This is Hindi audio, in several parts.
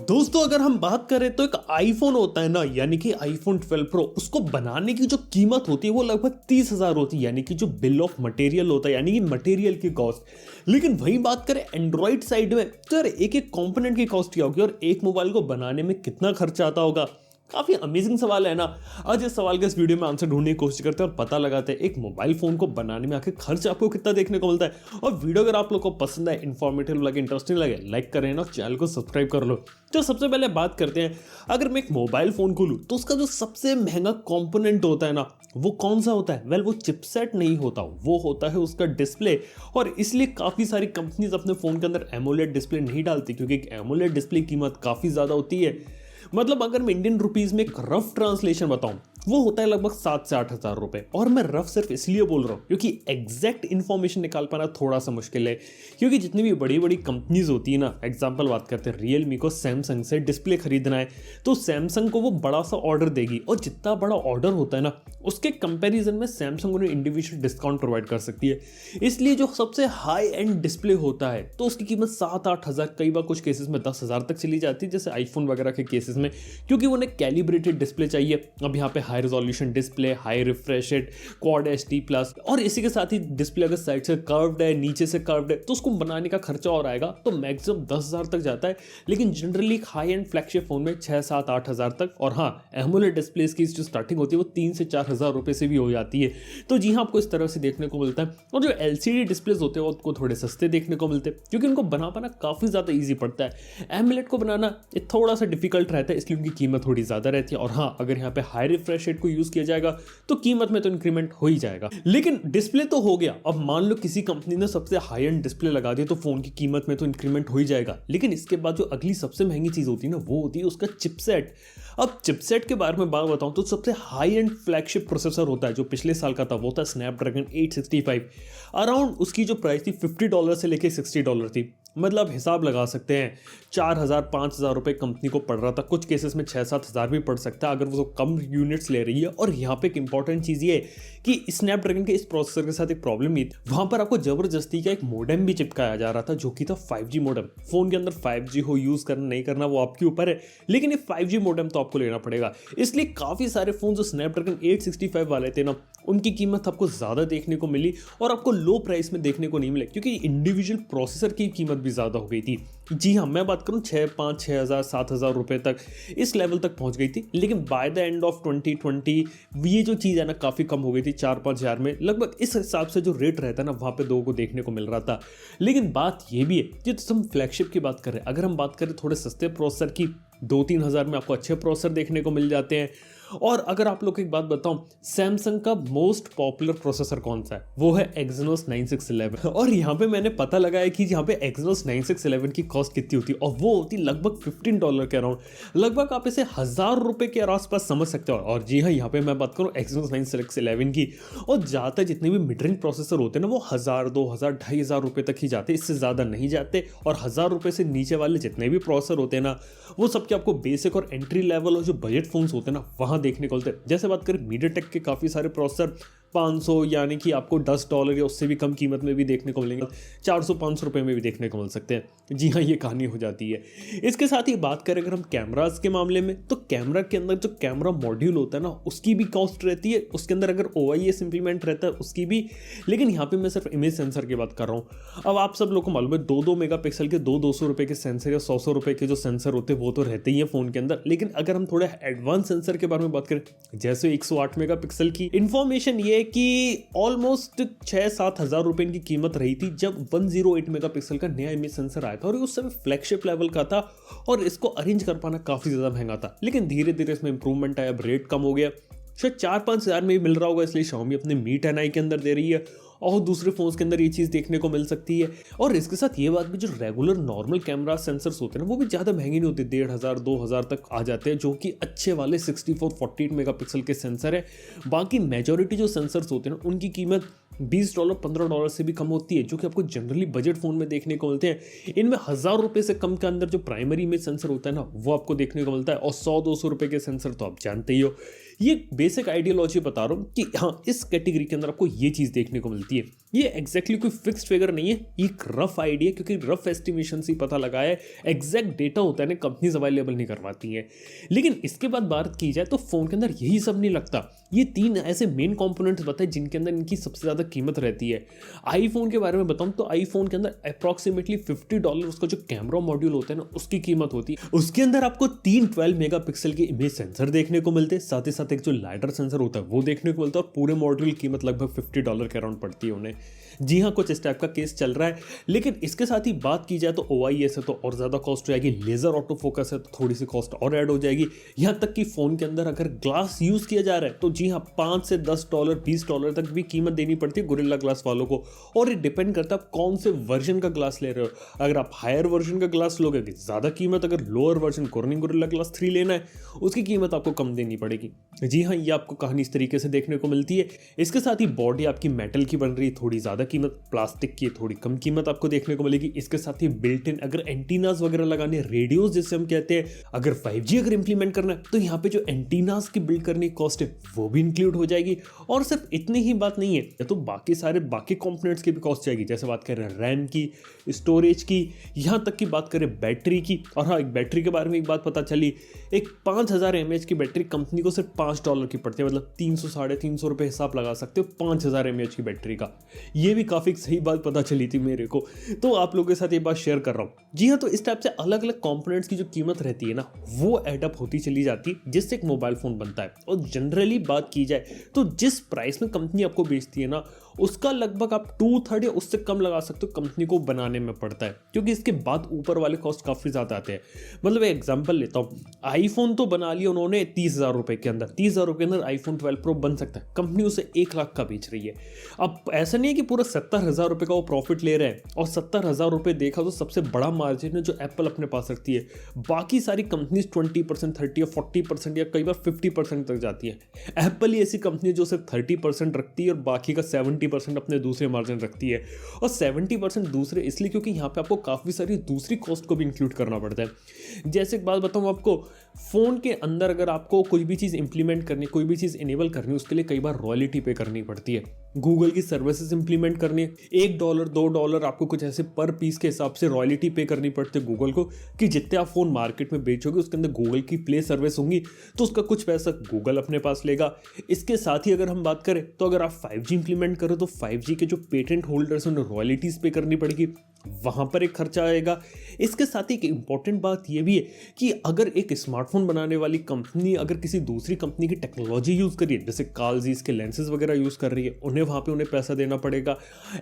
दोस्तों अगर हम बात करें तो एक आईफोन होता है ना, यानी कि आईफोन 12 प्रो, उसको बनाने की जो कीमत होती है वो लगभग 30,000 होती है, यानी कि जो बिल ऑफ मटेरियल होता है, यानी कि मटेरियल की कॉस्ट। लेकिन वही बात करें एंड्रॉइड साइड में तो यार एक एक कंपोनेंट की कॉस्ट क्या होगी और एक मोबाइल को बनाने में कितना खर्चा आता होगा। काफी अमेजिंग सवाल है ना। आज इस सवाल के इस वीडियो में आंसर ढूंढने की कोशिश करते हैं और पता लगाते हैं एक मोबाइल फोन को बनाने में आखिर खर्च आपको कितना देखने को मिलता है। और वीडियो अगर आप लोग को पसंद है, इंफॉर्मेटिव लगे, इंटरेस्टिंग लगे, लाइक करें ना, चैनल को सब्सक्राइब कर लो। तो सबसे पहले बात करते हैं, अगर मैं एक मोबाइल फोन को लूँ तो उसका जो सबसे महंगा कॉम्पोनेंट होता है ना, वो कौन सा होता है? वेल वो चिपसेट नहीं होता, वो होता है उसका डिस्प्ले। और इसलिए काफी सारी कंपनीज अपने फोन के अंदर एमोलेड डिस्प्ले नहीं डालती, क्योंकि एमोलेड डिस्प्ले की कीमत काफी ज्यादा होती है। मतलब अगर मैं इंडियन रुपीज में एक रफ ट्रांसलेशन बताऊं, वो होता है लगभग 7 से 8 हज़ार रुपए। और मैं रफ सिर्फ इसलिए बोल रहा हूं क्योंकि एग्जैक्ट इन्फॉर्मेशन निकाल पाना थोड़ा सा मुश्किल है। क्योंकि जितनी भी बड़ी बड़ी कंपनीज होती है ना, एग्जांपल बात करते हैं, रियलमी को सैमसंग से डिस्प्ले खरीदना है तो सैमसंग को वो बड़ा सा ऑर्डर देगी, और जितना बड़ा ऑर्डर होता है ना, उसके कंपेरिजन में सैमसंग उन्हें इंडिविजुअल डिस्काउंट प्रोवाइड कर सकती है। इसलिए जो सबसे हाई एंड डिस्प्ले होता है तो उसकी कीमत 7-8 हज़ार, कई बार कुछ केसेस में 10 हज़ार तक चली जाती है, जैसे आईफोन वगैरह के केसेस में, क्योंकि उन्हें कैलिब्रेटेड डिस्प्ले चाहिए। अब यहाँ पे high resolution display, high refresh rate, quad HD+, और इसी के साथ ही डिस्प्ले अगर साइड से कर्व्ड है, नीचे से कर्व्ड है, तो उसको बनाने का खर्चा और आएगा, तो मैक्सिमम 10 हज़ार तक जाता है। लेकिन generally high and flagship phone में 6-7-8 हज़ार तक। और हाँ, एमोलेड डिस्प्ले की जो स्टार्टिंग होती है वो 3 से 4 हज़ार रुपए से भी हो जाती है। तो जी हाँ, आपको इस तरह से देखने को मिलता है। और जो LCD डिस्प्लेज होते हैं वो आपको थोड़े सस्ते देखने को मिलते हैं, क्योंकि उनको बना पाना काफी ज्यादा ईजी पड़ता है। एमोलेड को बनाना ये थोड़ा सा डिफिकल्ट रहता है, इसलिए उनकी कीमत थोड़ी ज्यादा रहती है। और हाँ, अगर यहाँ पे हाई रिफ्रेश रेट को यूज किया जाएगा तो कीमत में तो इंक्रीमेंट हो ही जाएगा। लेकिन डिस्प्ले तो हो गया, अब मान लो किसी कंपनी ने सबसे हाई एंड डिस्प्ले लगा दिया तो फोन की कीमत में तो इंक्रीमेंट हो ही जाएगा। लेकिन इसके बाद जो अगली सबसे महंगी चीज होती है ना, वो होती है उसका चिपसेट। अब चिपसेट के बारे में बात बताऊं तो सबसे हाई एंड फ्लैगशिप प्रोसेसर होता है जो पिछले साल का था, वो था स्नैपड्रैगन 865। अराउंड उसकी जो प्राइस थी $50 से लेके $60 थी। मतलब हिसाब लगा सकते हैं 4,000-5,000 रुपए कंपनी को पड़ रहा था, कुछ केसेस में 6-7 हज़ार भी पड़ सकता है अगर वो कम यूनिट्स ले रही है। और यहाँ पे एक इंपॉर्टेंट चीज़ ये है कि स्नैपड्रैगन के इस प्रोसेसर के साथ एक प्रॉब्लम ये थी, वहाँ पर आपको जबरदस्ती का एक मॉडेम भी चिपकाया जा रहा था, जो कि था 5G मॉडेम। फोन के अंदर 5G हो, यूज़ करना नहीं करना वो आपके ऊपर है, लेकिन ये 5G मॉडेम तो आपको लेना पड़ेगा। इसलिए काफ़ी सारे फोन जो स्नैपड्रैगन 865 वाले थे ना, उनकी कीमत आपको ज़्यादा देखने को मिली और आपको लो प्राइस में देखने को नहीं मिले, क्योंकि इंडिविजुअल प्रोसेसर की कीमत भी ज़्यादा हो गई थी। जी हाँ, मैं बात करूँ 6 हज़ार 7 हज़ार रुपये तक, इस लेवल तक पहुंच गई थी। लेकिन बाय द एंड ऑफ 2020 ये जो चीज़ है ना, काफ़ी कम हो गई थी, 4-5 हज़ार में लगभग। इस हिसाब से जो रेट रहता है ना, वहाँ पे लोगों को देखने को मिल रहा था। लेकिन बात ये भी है कि तो हम फ्लैगशिप की बात करें, अगर हम बात करें थोड़े सस्ते प्रोसेसर की, 2-3 हज़ार में आपको अच्छे प्रोसेसर देखने को मिल जाते हैं। और अगर आप लोग को एक बात बताऊं, सैमसंग का मोस्ट पॉपुलर प्रोसेसर कौन सा है? वो है Exynos 9611। और यहाँ पे मैंने पता लगाया कि यहाँ पे Exynos 9611 की कॉस्ट कितनी होती है, और वो होती लगभग $15 के अराउंड। लगभग आप इसे 1,000 रुपए के आसपास समझ सकते हो। और जी हाँ, यहाँ पे मैं बात करूँ Exynos 9611 की, और ज़्यादातर जितने भी मिड रेंज प्रोसेसर होते हैं ना, वो 1,000, 2,000, 2,500 रुपए तक ही जाते, इससे ज़्यादा नहीं जाते। और 1,000 रुपए से नीचे वाले जितने भी प्रोसेसर होते हैं ना, वो सबके आपको बेसिक और एंट्री लेवल और जो बजट फोन्स होते हैं ना, वहाँ देखने को मिलते हैं। जैसे बात करें मीडियाटेक के काफ़ी सारे प्रोसेसर 500, यानी कि आपको $10 या उससे भी कम कीमत में भी देखने को मिलेंगे, 400-500 रुपए में भी देखने को मिल सकते हैं। जी हाँ, ये कहानी हो जाती है। इसके साथ ही बात करें अगर हम कैमराज के मामले में, तो कैमरा के अंदर जो कैमरा मॉड्यूल होता है ना, उसकी भी कॉस्ट रहती है। उसके अंदर अगर OIS इंप्लीमेंट रहता है उसकी भी। लेकिन यहाँ पे मैं सिर्फ इमेज सेंसर की बात कर रहा हूँ। अब आप सब लोग को मालूम है 2-2 मेगापिक्सल के 200 रुपए के सेंसर या 100 रुपए के जो सेंसर होते हैं वो तो रहते ही है फोन के अंदर। लेकिन अगर हम थोड़े एडवांस सेंसर के बारे में बात करें, जैसे 108 मेगापिक्सल की, इंफॉर्मेशन ये कि ऑलमोस्ट 6-7 हज़ार रुपए की कीमत रही थी जब 108 मेगापिक्सल का नया इमेज सेंसर आया था, और उस समय फ्लैगशिप लेवल का था और इसको अरेंज कर पाना काफी ज्यादा महंगा था। लेकिन धीरे धीरे इसमें इंप्रूवमेंट आया, अब रेट कम हो गया, शायद 4-5 हज़ार में भी मिल रहा होगा। इसलिए Xiaomi अपने Mi 10i के अंदर दे रही है, और दूसरे फोन्स के अंदर ये चीज़ देखने को मिल सकती है। और इसके साथ ये बात भी, जो रेगुलर नॉर्मल कैमरा सेंसर्स होते हैं ना, वो भी ज़्यादा महंगे नहीं होते, 1,500-2,000 तक आ जाते हैं, जो कि अच्छे वाले 64-48 मेगापिक्सल के सेंसर है। बाकी मेजॉरिटी जो सेंसर्स होते हैं ना, उनकी कीमत $20-15 से भी कम होती है, जो कि आपको जनरली बजट फोन में देखने को मिलते हैं। इनमें 1,000 रुपये से कम के अंदर जो प्राइमरी इमेज सेंसर होता है ना, वो आपको देखने को मिलता है, और 100-200 रुपये के सेंसर तो आप जानते ही हो ये बेसिक आइडियोलॉजी बता रहा हूँ कि हाँ, इस कैटेगरी के अंदर आपको ये चीज़ देखने को मिलती है। ये एग्जैक्टली कोई फिक्स्ड फिगर नहीं है, एक रफ आइडिया, क्योंकि रफ एस्टिमेशन से पता लगा है, एग्जैक्ट डेटा होता है ना, कंपनीज अवेलेबल नहीं करवाती हैं। लेकिन इसके बाद बात की जाए तो फोन के अंदर यही सब नहीं लगता। ये 3 ऐसे मेन कंपोनेंट्स बताए जिनके अंदर इनकी सबसे ज़्यादा कीमत रहती है। आईफोन के बारे में बताऊँ तो आईफोन के अंदर अप्रॉक्सीमेटली $50 उसका जो कैमरा मॉड्यूल होता है ना, उसकी कीमत होती है। उसके अंदर आपको 3 12 मेगापिक्सल के इमेज सेंसर देखने को मिलते हैं, साथ ही साथ एक जो लाइडर सेंसर होता है वो देखने को मिलता है, और पूरे मॉड्यूल की कीमत लगभग $50 के अराउंड पड़ती है उन्हें। जी हाँ, कुछ इस टाइप का केस चल रहा है। लेकिन इसके साथ ही बात की जाए तो OIS है तो और ज़्यादा कॉस्ट हो जाएगी, लेज़र ऑटो फोकस है तो थोड़ी सी कॉस्ट और ऐड हो जाएगी। यहाँ तक कि फ़ोन के अंदर अगर ग्लास यूज़ किया जा रहा है तो जी हाँ, $5 से $10 $20 तक भी कीमत देनी पड़ती है गोरिल्ला ग्लास वालों को। और ये डिपेंड करता है आप कौन से वर्जन का ग्लास ले रहे हो। अगर आप हायर वर्जन का ग्लास लोगे ज़्यादा कीमत, अगर lower version cornering gorilla glass 3 लेना है उसकी कीमत आपको कम देनी पड़ेगी। जी हाँ, ये आपको कहानी इस तरीके से देखने को मिलती है। इसके साथ ही बॉडी आपकी मेटल की बन रही है, थोड़ी ज़्यादा कीमत, प्लास्टिक की थोड़ी कम कीमत आपको देखने को मिलेगी। इसके साथ ही बिल्ट इन अगर एंटीनास वगैरह लगाने, रेडियोस जिसे हम कहते हैं, अगर 5G अगर इंप्लीमेंट करना है तो यहाँ पे जो एंटीनास की बिल्ड करने की कॉस्ट है वो भी इंक्लूड हो जाएगी। और सिर्फ इतनी ही बात नहीं है, तो बाकी कंपोनेंट्स की भी कॉस्ट जाएगी। जैसे बात करें रैम की, स्टोरेज की, यहाँ तक की बात करें बैटरी की। और हाँ, एक बैटरी के बारे में एक बात पता चली, एक 5000 mAh की बैटरी कंपनी को सिर्फ $5 की पड़ती है, मतलब 300 साढ़े 300 रुपये हिसाब लगा सकते हो 5000 mAh की बैटरी का। ये भी काफ़ी सही बात पता चली थी मेरे को, तो आप लोगों के साथ ये बात शेयर कर रहा हूँ। जी हाँ, तो इस टाइप से अलग अलग कंपोनेंट्स की जो कीमत रहती है ना, वो एडअप होती चली जाती है जिससे एक मोबाइल फ़ोन बनता है। और जनरली बात की जाए तो जिस प्राइस में कंपनी आपको बेचती है ना, उसका लगभग आप 2/3 या उससे कम लगा सकते हो कंपनी को बनाने में पड़ता है, क्योंकि इसके बाद ऊपर वाले कॉस्ट काफ़ी ज़्यादा आते हैं। मतलब एक एग्जांपल लेता हूँ, आईफोन तो बना लिया उन्होंने 30,000 रुपये के अंदर, 30,000 रुपये के अंदर आईफोन 12 प्रो बन सकता है, कंपनी उसे 1 लाख का बेच रही है। अब ऐसा नहीं है कि पूरा 70,000 रुपये का वो प्रॉफिट ले रहे हैं, और 70,000 रुपये देखा तो सबसे बड़ा मार्जिन है जो एप्पल अपने पास रखती है। बाकी सारी कंपनीज 20%, 30% या 40% या कई बार 50% तक जाती है। एप्पल ही ऐसी कंपनी जो सिर्फ 30% रखती है और बाकी का 70% अपने दूसरे मार्जिन रखती है। और 70% दूसरे इसलिए क्योंकि यहाँ पे आपको काफ़ी सारी दूसरी कॉस्ट को भी इंक्लूड करना पड़ता है। जैसे एक बात बताऊँ आपको, फ़ोन के अंदर अगर आपको कोई भी चीज़ इंप्लीमेंट करनी, कोई भी चीज़ इनेबल करनी, उसके लिए कई बार रॉयल्टी पे करनी पड़ती है। गूगल की सर्विसेज इंप्लीमेंट करनी है, $1 $2 आपको कुछ ऐसे पर पीस के हिसाब से रॉयल्टी पे करनी पड़ती है गूगल को, कि जितने आप फ़ोन मार्केट में बेचोगे उसके अंदर गूगल की प्ले सर्विस होंगी तो उसका कुछ पैसा गूगल अपने पास लेगा। इसके साथ ही अगर हम बात करें तो अगर आप 5G इंप्लीमेंट करो तो 5G के जो पेटेंट होल्डर्स हैं उन्हें रॉयल्टीज़ पे करनी पड़ेगी, वहाँ पर एक खर्चा आएगा। इसके साथ ही एक इम्पॉर्टेंट बात यह भी है कि अगर एक स्मार्टफोन बनाने वाली कंपनी अगर किसी दूसरी कंपनी की टेक्नोलॉजी यूज़ करिए, जैसे कालजीज के लेंसेज वगैरह यूज़ कर रही है, उन्हें वहाँ पे उन्हें पैसा देना पड़ेगा।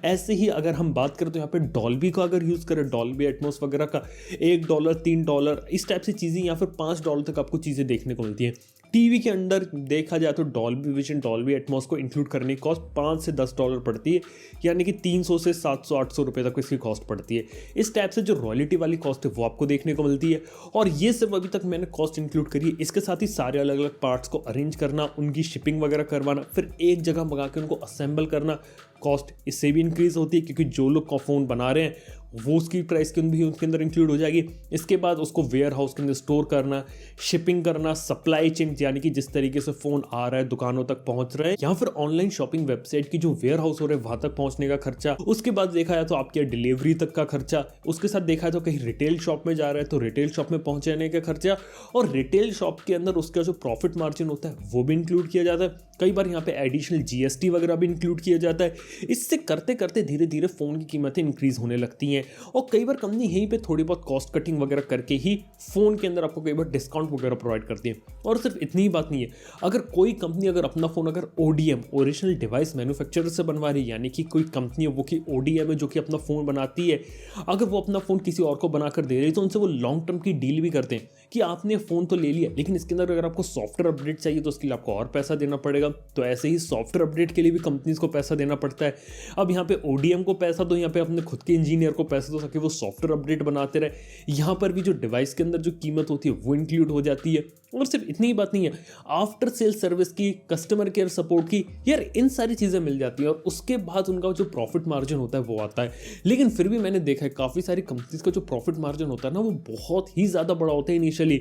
ऐसे ही अगर हम बात करें तो यहाँ पे डॉल्बी का अगर यूज़ करें, डॉल्बी एटमॉस वगैरह का, $1 $3 इस टाइप से चीज़ें, या फिर $5 तक आपको चीज़ें देखने को मिलती हैं। टीवी के अंदर देखा जाए तो डॉल्बी विजन, डॉल्बी एटमॉस को इंक्लूड करने की कॉस्ट $5 से $10 पड़ती है, यानी कि 300 से 700 800 रुपये तक इसकी कॉस्ट पड़ती है। इस टाइप से जो रॉयल्टी वाली कॉस्ट है वो आपको देखने को मिलती है। और ये सब अभी तक मैंने कॉस्ट इंक्लूड करी है। इसके साथ ही सारे अलग अलग पार्ट्स को अरेंज करना, उनकी शिपिंग वगैरह करवाना, फिर एक जगह मंगा के उनको असेंबल करना, कॉस्ट इससे भी इंक्रीज होती है, क्योंकि जो लोग फ़ोन बना रहे हैं वो उसकी प्राइस के भी उसके अंदर इंक्लूड हो जाएगी। इसके बाद उसको वेयर हाउस के अंदर स्टोर करना, शिपिंग करना, सप्लाई चेन, यानी कि जिस तरीके से फ़ोन आ रहा है दुकानों तक पहुंच रहा है, या फिर ऑनलाइन शॉपिंग वेबसाइट की जो वेयर हाउस हो रहा है वहां तक पहुंचने का खर्चा। उसके बाद देखा जाए तो आपके डिलीवरी तक का खर्चा। उसके साथ देखा जाए तो कहीं रिटेल शॉप में जा रहा है तो रिटेल शॉप में पहुंचाने का खर्चा, और रिटेल शॉप के अंदर उसका जो प्रॉफिट मार्जिन होता है वो भी इंक्लूड किया जाता है। कई बार यहाँ पे एडिशनल GST वगैरह भी इंक्लूड किया जाता है। इससे करते करते धीरे धीरे फ़ोन की कीमतें इंक्रीज होने लगती हैं, और कई बार कंपनी यहीं पे थोड़ी बहुत कॉस्ट कटिंग वगैरह करके ही फ़ोन के अंदर आपको कई बार डिस्काउंट वगैरह प्रोवाइड करती है। और सिर्फ इतनी ही बात नहीं है, अगर कोई कंपनी अगर अपना फ़ोन अगर ODM ओरिजिनल डिवाइस मैन्युफैक्चरर से बनवा रही है, यानी कि कोई कंपनी है वो कि ODM है जो कि अपना फ़ोन बनाती है, अगर वो अपना फ़ोन किसी और को बनाकर दे रही है तो उनसे वो लॉन्ग टर्म की डील भी करते हैं कि आपने फ़ोन तो ले लिया, लेकिन इसके अंदर अगर आपको सॉफ्टवेयर अपडेट चाहिए तो उसके लिए आपको और पैसा देना पड़ेगा। तो ऐसे ही सॉफ्टवेयर अपडेट के लिए भी कंपनीज को पैसा देना पड़ता है। अब यहाँ पे ODM को पैसा दो, यहाँ पे अपने खुद के इंजीनियर को पैसा दो, ताकि वो सॉफ्टवेयर अपडेट बनाते रहे। यहाँ पर भी जो डिवाइस के अंदर जो कीमत होती है वो इंक्लूड हो जाती है। और सिर्फ इतनी ही बात नहीं है, आफ्टर सेल सर्विस की, कस्टमर केयर सपोर्ट की, यार इन सारी चीज़ें मिल जाती हैं और उसके बाद उनका जो प्रॉफिट मार्जिन होता है वो आता है। लेकिन फिर भी मैंने देखा है काफ़ी सारी कंपनीज का जो प्रॉफिट मार्जिन होता है ना वो बहुत ही ज़्यादा बड़ा होता है इनिशियली,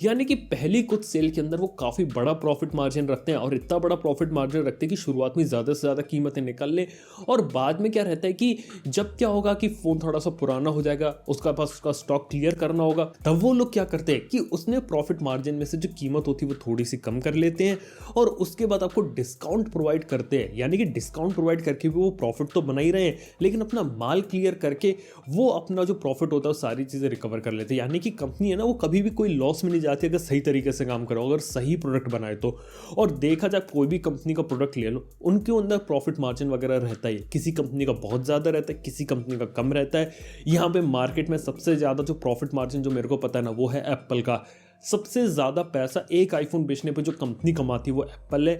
यानी कि पहली कुछ सेल के अंदर वो काफ़ी बड़ा प्रॉफिट मार्जिन रखते हैं और इतना बड़ा प्रॉफिट मार्जिन रखते हैं कि शुरुआत में ज़्यादा से ज़्यादा कीमतें निकाल लें और बाद में क्या रहता है कि जब क्या होगा कि फ़ोन थोड़ा सा पुराना हो जाएगा, उसका पास उसका स्टॉक क्लियर करना होगा, तब वो लोग क्या करते हैं कि उसने प्रॉफिट मार्जिन में से जो कीमत होती है वो थोड़ी सी कम कर लेते हैं और उसके बाद आपको डिस्काउंट प्रोवाइड करते हैं। यानी कि डिस्काउंट प्रोवाइड करके भी वो प्रॉफिट तो बना ही रहे हैं, लेकिन अपना माल क्लियर करके वो अपना जो प्रॉफिट होता है वो सारी चीज़ें रिकवर कर लेते हैं। यानी कि कंपनी है ना वो कभी भी कोई लॉस में नहीं जाती अगर सही तरीके से काम करो, अगर सही प्रोडक्ट बनाए तो। और देखा जाए कोई भी कंपनी का प्रोडक्ट ले लो, उनके अंदर प्रॉफिट मार्जिन वगैरह रहता है, किसी कंपनी का बहुत ज़्यादा रहता है, किसी कंपनी का कम रहता है। यहाँ पे मार्केट में सबसे ज़्यादा जो प्रॉफिट मार्जिन जो मेरे को पता है ना वो है एप्पल का। सबसे ज़्यादा पैसा एक आईफोन बेचने पे जो कंपनी कमाती है वो एप्पल है।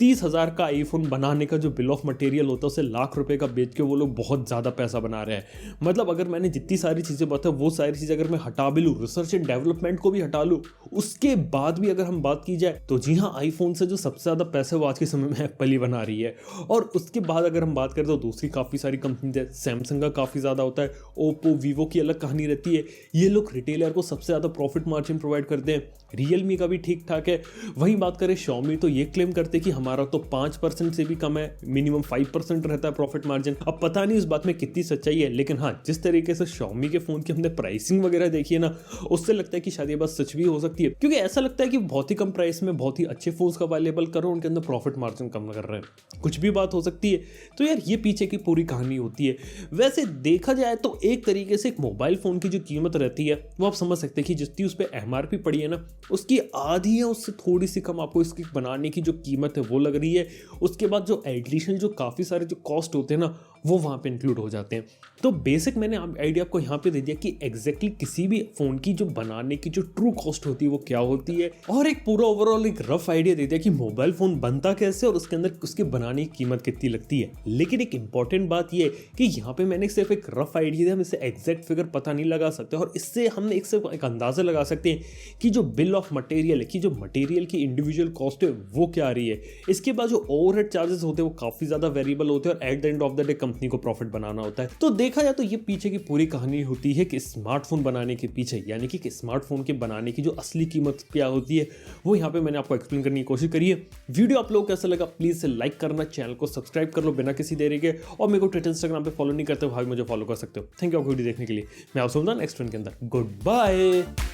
30,000 का आईफोन बनाने का जो बिल ऑफ मटेरियल होता है उसे लाख रुपए का बेच के वो लोग बहुत ज़्यादा पैसा बना रहे हैं। मतलब अगर मैंने जितनी सारी चीज़ें बताई वो सारी चीज़ें अगर मैं हटा भी लूँ, रिसर्च एंड डेवलपमेंट को भी हटा लूँ, उसके बाद भी अगर हम बात की जाए तो जी हाँ, आईफोन से जो सबसे ज़्यादा पैसे वो आज के समय में एप्पल ही बना रही है। और उसके बाद अगर हम बात करें तो दूसरी काफ़ी सारी कंपनी है, सैमसंग का काफ़ी ज़्यादा होता है, ओप्पो वीवो की अलग कहानी रहती है, ये लोग रिटेलर को सबसे ज़्यादा प्रॉफिट मार्जिन प्रोवाइड करते हैं। रियलमी का भी ठीक ठाक है। वहीं बात करें Xiaomi तो ये क्लेम करते हैं कि हमारा तो 5% से भी कम है, मिनिमम 5% रहता है प्रॉफिट मार्जिन। अब पता नहीं इस बात में कितनी सच्चाई है, लेकिन हाँ, जिस तरीके से Xiaomi के फ़ोन की हमने प्राइसिंग वगैरह देखी है ना, उससे लगता है कि शायद ये बात सच भी हो सकती है, क्योंकि ऐसा लगता है कि बहुत ही कम प्राइस में बहुत ही अच्छे फोन्स का अवेलेबल करो, उनके अंदर प्रॉफिट मार्जिन कम कर रहे हैं, कुछ भी बात हो सकती है। तो यार ये पीछे की पूरी कहानी होती है। वैसे देखा जाए तो एक तरीके से एक मोबाइल फ़ोन की जो कीमत रहती है वो आप समझ सकते हैं कि जितनी उस पर MRP पड़ी है ना उसकी आधी है, उससे थोड़ी सी कम आपको इसकी बनाने की जो कीमत है वो लग रही है। उसके बाद जो एडिशनल जो काफ़ी सारे जो कॉस्ट होते हैं ना वो वहाँ पे इंक्लूड हो जाते हैं। तो बेसिक मैंने आइडिया आपको यहाँ पे दे दिया कि एग्जैक्टली किसी भी फ़ोन की जो बनाने की जो ट्रू कॉस्ट होती है वो क्या होती है, और एक पूरा ओवरऑल एक रफ आइडिया दे दिया कि मोबाइल फ़ोन बनता कैसे और उसके अंदर उसके बनाने की कीमत कितनी लगती है। लेकिन एक इंपॉर्टेंट बात ये है कि यहाँ पे मैंने सिर्फ एक रफ आइडिया दिया, हम इससे एग्जैक्ट फिगर पता नहीं लगा सकते, और इससे हमने एक अंदाज़ा लगा सकते हैं कि जो बिल ऑफ मटेरियल है, कि जो मटेरियल की इंडिविजुअल कॉस्ट है वो क्या आ रही है। इसके बाद जो ओवरहेड चार्जेस होते हैं वो काफ़ी ज़्यादा वेरिएबल होते हैं और at the end of the day company को प्रॉफिट बनाना होता है। तो देखा जाए तो ये पीछे की पूरी कहानी होती है कि स्मार्टफोन बनाने के पीछे, यानी कि स्मार्टफोन के बनाने की जो असली कीमत क्या होती है वो यहाँ पे मैंने आपको एक्सप्लेन करने की कोशिश करी है। वीडियो आप लोगों को कैसा लगा प्लीज़ से लाइक करना, चैनल को सब्सक्राइब कर लो बिना किसी देरी के, और मेरे को ट्विटर इंस्टाग्राम पे फॉलो नहीं करते हो भाई मुझे फॉलो कर सकते हो। थैंक यू आपको वीडियो देखने के लिए। मैं आपसे मिलूंगा नेक्स्ट वन के अंदर। Good bye.